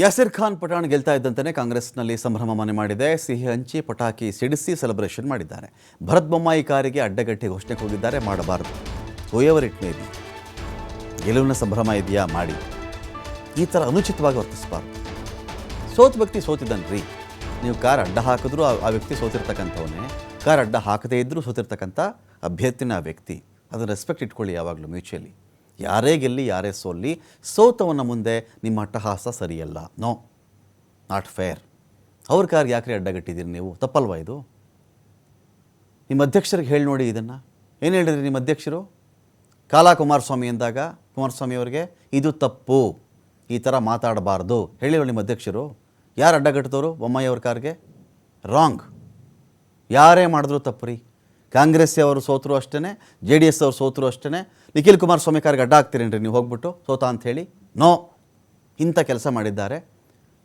ಯಾಸಿರ್ ಖಾನ್ ಪಠಾಣ್ ಗೆಲ್ತಾ ಇದ್ದಂತೆಯೇ ಕಾಂಗ್ರೆಸ್ನಲ್ಲಿ ಸಂಭ್ರಮ ಮನೆ ಮಾಡಿದೆ. ಸಿಹಿ ಹಂಚಿ ಪಟಾಕಿ ಸಿಡಿಸಿ ಸೆಲೆಬ್ರೇಷನ್ ಮಾಡಿದ್ದಾರೆ. ಭರತ್ ಬೊಮ್ಮಾಯಿ ಕಾರಿಗೆ ಅಡ್ಡಗಟ್ಟಿ ಘೋಷಣೆಗೆ ಹೋಗಿದ್ದಾರೆ. ಮಾಡಬಾರ್ದು, ಹೋಯವರ್ ಇಟ್ ಮೇ ಬಿ. ಗೆಲುವಿನ ಸಂಭ್ರಮ ಇದೆಯಾ ಮಾಡಿ, ಈ ಥರ ಅನುಚಿತವಾಗಿ ವರ್ತಿಸಬಾರ್ದು. ಸೋತ ವ್ಯಕ್ತಿ ಸೋತಿದ್ದಾನ್ರಿ. ನೀವು ಕಾರ್ ಅಡ್ಡ ಹಾಕಿದ್ರೂ ಆ ವ್ಯಕ್ತಿ ಸೋತಿರ್ತಕ್ಕಂಥವನ್ನೇ, ಕಾರ್ ಅಡ್ಡ ಹಾಕದೇ ಇದ್ದರೂ ಸೋತಿರ್ತಕ್ಕಂಥ ಅಭ್ಯರ್ಥಿನ ಆ ವ್ಯಕ್ತಿ. ಅದನ್ನು ರೆಸ್ಪೆಕ್ಟ್ ಇಟ್ಕೊಳ್ಳಿ ಯಾವಾಗಲೂ ಮ್ಯೂಚುವಲಿ. ಯಾರೇ ಗೆಲ್ಲಿ ಯಾರೇ ಸೋಲ್ಲಿ, ಸೋತವನ ಮುಂದೆ ನಿಮ್ಮ ಅಟ್ಟಹಾಸ ಸರಿಯಲ್ಲ. No, not fair. ಅವ್ರ ಕಾರ್ಗೆ ಯಾಕ್ರಿ ಅಡ್ಡಗಟ್ಟಿದ್ದೀರಿ ನೀವು? ತಪ್ಪಲ್ವಾ ಇದು? ನಿಮ್ಮ ಅಧ್ಯಕ್ಷರಿಗೆ ಹೇಳಿ ನೋಡಿ ಇದನ್ನು. ಏನು ಹೇಳಿದ್ರಿ ನಿಮ್ಮ ಅಧ್ಯಕ್ಷರು? ಕಾಲಾ ಕುಮಾರಸ್ವಾಮಿ ಎಂದಾಗ ಕುಮಾರಸ್ವಾಮಿ ಅವರಿಗೆ ಇದು ತಪ್ಪು, ಈ ಥರ ಮಾತಾಡಬಾರ್ದು ಹೇಳಿರೋ ನಿಮ್ಮ ಅಧ್ಯಕ್ಷರು. ಯಾರು ಅಡ್ಡಗಟ್ಟಿದವರು ಬೊಮ್ಮಾಯಿ ಅವ್ರ ಕಾರ್ಗೆ? ರಾಂಗ್. ಯಾರೇ ಮಾಡಿದ್ರು ತಪ್ಪು ರೀ. ಕಾಂಗ್ರೆಸ್ ಅವರು ಸೋತರು ಅಷ್ಟೇ, JDS ಅವರು ಸೋತರು ಅಷ್ಟೇ. ನಿಖಿಲ್ ಕುಮಾರಸ್ವಾಮಿ ಕಾರ್ಗೆ ಅಡ್ಡ ಹಾಕ್ತೀರೇನ್ರಿ ನೀವು ಹೋಗ್ಬಿಟ್ಟು ಸೋತ ಅಂಥೇಳಿ? ನೋ, ಇಂಥ ಕೆಲಸ ಮಾಡಿದ್ದಾರೆ.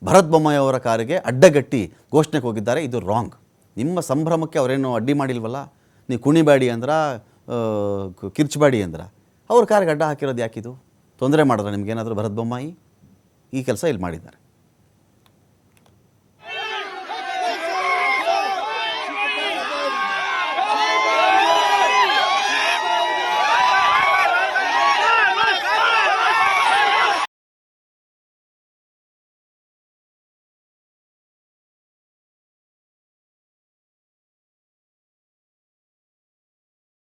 ಭರತ್ ಬೊಮ್ಮಾಯಿ ಅವರ ಕಾರಿಗೆ ಅಡ್ಡಗಟ್ಟಿ ಘೋಷಣೆಗೆ ಹೋಗಿದ್ದಾರೆ. ಇದು ರಾಂಗ್. ನಿಮ್ಮ ಸಂಭ್ರಮಕ್ಕೆ ಅವರೇನು ಅಡ್ಡಿ ಮಾಡಿಲ್ವಲ್ಲ. ನೀವು ಕುಣಿಬೇಡಿ ಅಂದ್ರೆ, ಕಿರ್ಚಬೇಡಿ ಅಂದ್ರೆ, ಅವ್ರ ಕಾರ್ಗೆ ಅಡ್ಡ ಹಾಕಿರೋದು ಯಾಕಿದು? ತೊಂದರೆ ಮಾಡಿದ್ರೆ ನಿಮಗೇನಾದರೂ ಭರತ್ ಬೊಮ್ಮಾಯಿ? ಈ ಕೆಲಸ ಇಲ್ಲಿ ಮಾಡಿದ್ದಾರೆ.